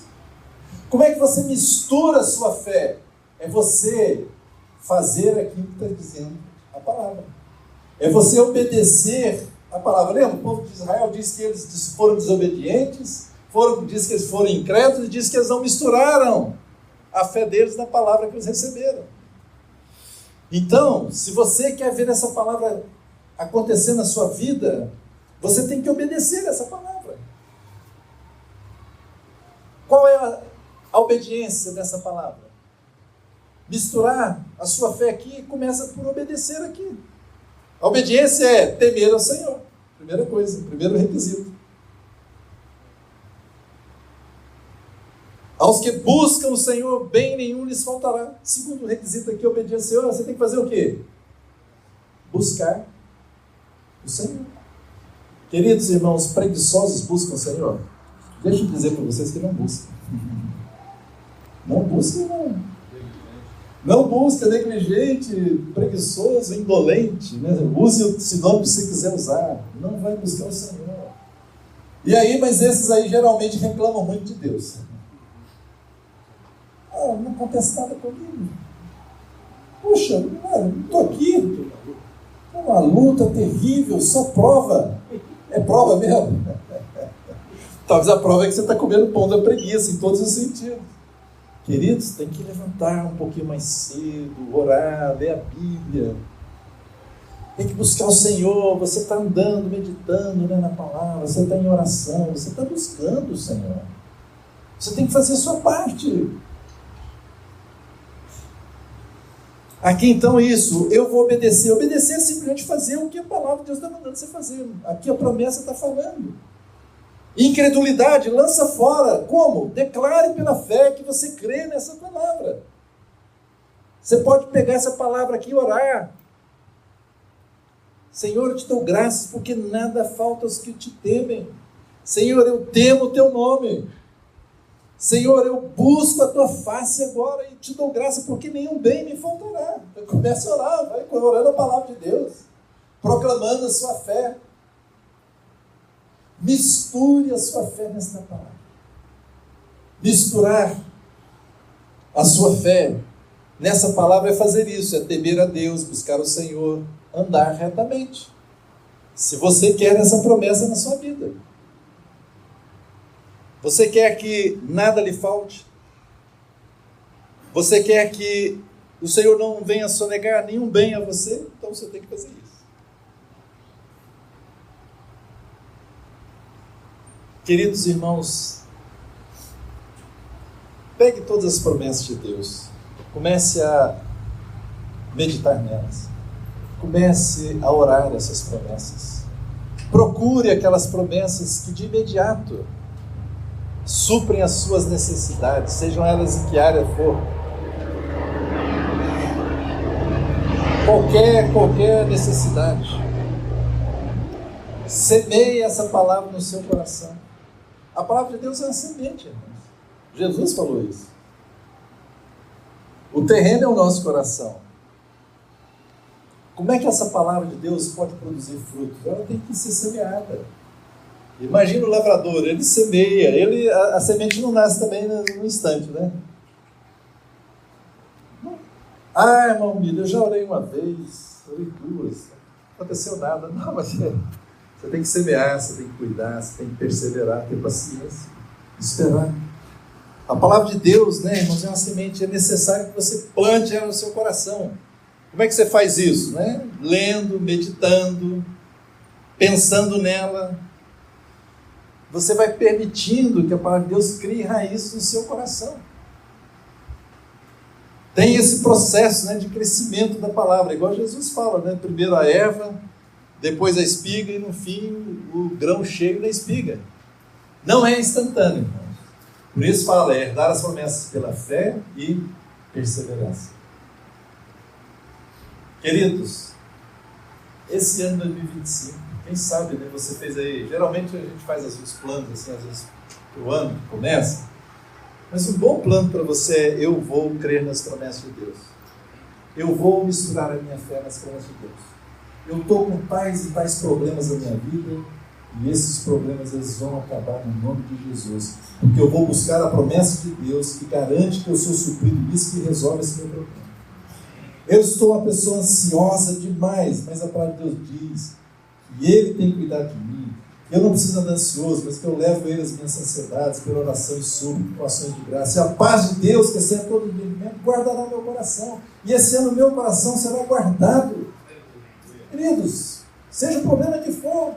Como é que você mistura a sua fé? É você fazer aquilo que está dizendo a palavra. É você obedecer a palavra. Lembra? O povo de Israel diz que eles foram desobedientes, diz que eles foram incrédulos, e diz que eles não misturaram a fé deles na palavra que eles receberam. Então, se você quer ver essa palavra acontecer na sua vida, você tem que obedecer essa palavra. Qual é a obediência dessa palavra? Misturar a sua fé aqui começa por obedecer aqui. A obediência é temer ao Senhor. Primeira coisa, primeiro requisito. Aos que buscam o Senhor, bem nenhum lhes faltará. Segundo requisito aqui, obediência ao Senhor, você tem que fazer o quê? Buscar o Senhor. Queridos irmãos, preguiçosos buscam o Senhor? Deixa eu dizer para vocês que não buscam. Não buscam, não. Não busca, negligente, preguiçoso, indolente, né? Use o sinônimo que você quiser usar. Não vai buscar o Senhor. E aí, mas esses aí geralmente reclamam muito de Deus. Não acontece nada comigo. Puxa, não estou aqui. É uma luta terrível, só prova. É prova mesmo. Talvez a prova é que você está comendo pão da preguiça, em todos os sentidos. Queridos, tem que levantar um pouquinho mais cedo, orar, ler a Bíblia. Tem que buscar o Senhor. Você está andando, meditando, na palavra, você está em oração, você está buscando o Senhor. Você tem que fazer a sua parte. Aqui então isso, eu vou obedecer. Obedecer é simplesmente fazer o que a palavra de Deus está mandando você fazer. Aqui a promessa está falando. Incredulidade, lança fora. Como? Declare pela fé que você crê nessa palavra. Você pode pegar essa palavra aqui e orar. Senhor, eu te dou graças porque nada falta aos que te temem. Senhor, eu temo o teu nome. Senhor, eu busco a tua face agora e te dou graça porque nenhum bem me faltará. Começa a orar, vai orando a palavra de Deus, proclamando a sua fé. Misture a sua fé nesta palavra. Misturar a sua fé nessa palavra é fazer isso, é temer a Deus, buscar o Senhor, andar retamente. Se você quer essa promessa na sua vida. Você quer que nada lhe falte? Você quer que o Senhor não venha sonegar nenhum bem a você? Então você tem que fazer isso. Queridos irmãos, pegue todas as promessas de Deus, comece a meditar nelas, comece a orar essas promessas, procure aquelas promessas que de imediato suprem as suas necessidades, sejam elas em que área for. Qualquer necessidade. Semeie essa palavra no seu coração. A palavra de Deus é uma semente, irmãos. Jesus falou isso. O terreno é o nosso coração. Como é que essa palavra de Deus pode produzir frutos? Ela tem que ser semeada. Imagina o lavrador, ele semeia, a semente não nasce também no instante, né? Irmão Miller, eu já orei uma vez, orei 2, não aconteceu nada. Não, mas você tem que semear, você tem que cuidar, você tem que perseverar, ter paciência, esperar. A palavra de Deus, né, irmãos, é uma semente, é necessário que você plante ela no seu coração. Como é que você faz isso? Né? Lendo, meditando, pensando nela, você vai permitindo que a palavra de Deus crie raiz no seu coração. Tem esse processo, né, de crescimento da palavra, igual Jesus fala, né? Primeiro a erva, depois a espiga e no fim o grão cheio da espiga. Não é instantâneo, irmãos. Por isso fala, é herdar as promessas pela fé e perseverança. Queridos, esse ano 2025, quem sabe, né, você fez aí, geralmente a gente faz os planos, assim, às vezes, para o ano que começa, mas um bom plano para você é: eu vou crer nas promessas de Deus. Eu vou misturar a minha fé nas promessas de Deus. Eu estou com tais e tais problemas na minha vida, e esses problemas eles vão acabar no nome de Jesus. Porque eu vou buscar a promessa de Deus que garante que eu sou suprido nisso, que resolve esse meu problema. Eu estou uma pessoa ansiosa demais, mas a palavra de Deus diz que Ele tem cuidado de mim. Eu não preciso andar ansioso, mas que eu levo Ele as minhas ansiedades pela oração e súplica, com ações de graça. E a paz de Deus, que excede todo entendimento, guardará meu coração. E esse ano meu coração será guardado. Queridos, seja o problema que for.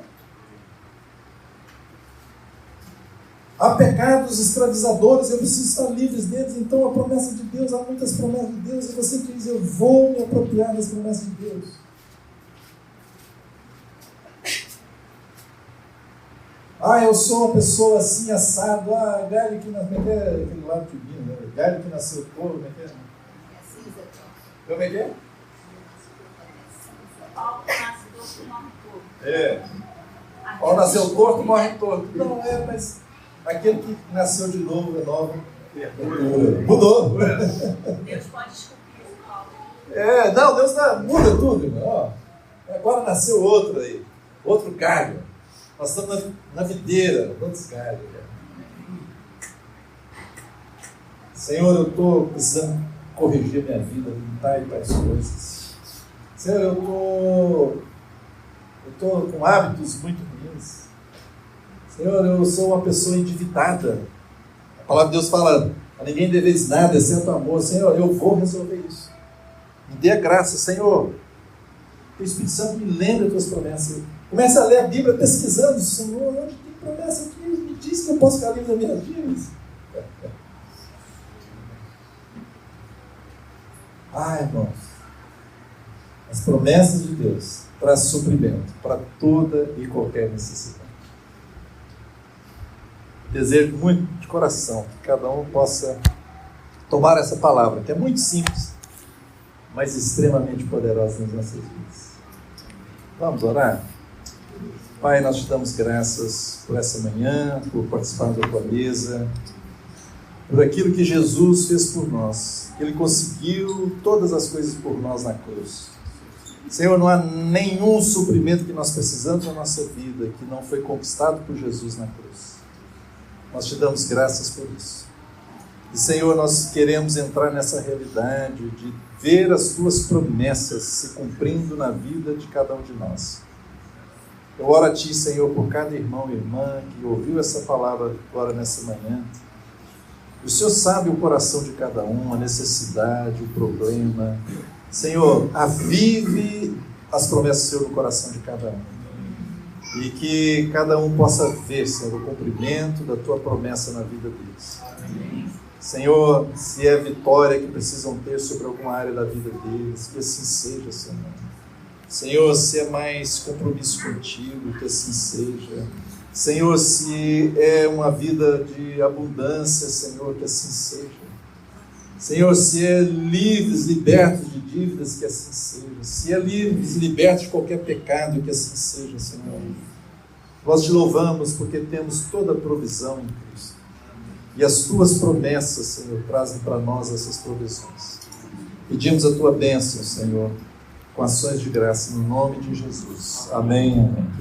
Há pecados escravizadores, eu preciso estar livre deles. Então a promessa de Deus, há muitas promessas de Deus, e você diz: eu vou me apropriar das promessas de Deus. Eu sou uma pessoa assim, assado. Galho que nasceu, como é que é aquele lado de Minas, né? Galho que nasceu touro, como é que é? Como é que é? Ao nasceu torto, morre torto. Não é, mas aquele que nasceu de novo, renova. Mudou. Deus pode descobrir esse Paulo. Não, Deus muda tudo, irmão. Agora nasceu outro aí, outro galho. Nós estamos na videira, outros galhos. Senhor, eu estou precisando corrigir minha vida, limpar e tais coisas. Senhor, eu estou com hábitos muito ruins. Senhor, eu sou uma pessoa endividada. A palavra de Deus fala: a ninguém deveis nada, exceto amor. Senhor, eu vou resolver isso. Me dê a graça, Senhor. O Espírito Santo me lembra das tuas promessas. Começa a ler a Bíblia pesquisando: Senhor, onde tem promessa aqui? Me diz que eu posso ficar livre das minhas dívidas. Irmãos, as promessas de Deus trazem suprimento para toda e qualquer necessidade. Desejo muito de coração que cada um possa tomar essa palavra, que é muito simples, mas extremamente poderosa nas nossas vidas. Vamos orar? Pai, nós te damos graças por essa manhã, por participar da tua mesa, por aquilo que Jesus fez por nós. Ele conseguiu todas as coisas por nós na cruz. Senhor, não há nenhum suprimento que nós precisamos na nossa vida que não foi conquistado por Jesus na cruz. Nós te damos graças por isso. E, Senhor, nós queremos entrar nessa realidade de ver as tuas promessas se cumprindo na vida de cada um de nós. Eu oro a Ti, Senhor, por cada irmão e irmã que ouviu essa palavra agora nessa manhã. O Senhor sabe o coração de cada um, a necessidade, o problema. Senhor, avive as promessas do Senhor no coração de cada um. E que cada um possa ver, Senhor, o cumprimento da Tua promessa na vida deles. Senhor, se é vitória que precisam ter sobre alguma área da vida deles, que assim seja, Senhor. Senhor, se é mais compromisso contigo, que assim seja. Senhor, se é uma vida de abundância, Senhor, que assim seja. Senhor, se é livres, libertos de dívidas, que assim seja. Se é livres, libertos de qualquer pecado, que assim seja, Senhor. Nós te louvamos porque temos toda a provisão em Cristo. E as tuas promessas, Senhor, trazem para nós essas provisões. Pedimos a tua bênção, Senhor, com ações de graça, no nome de Jesus. Amém. Amém.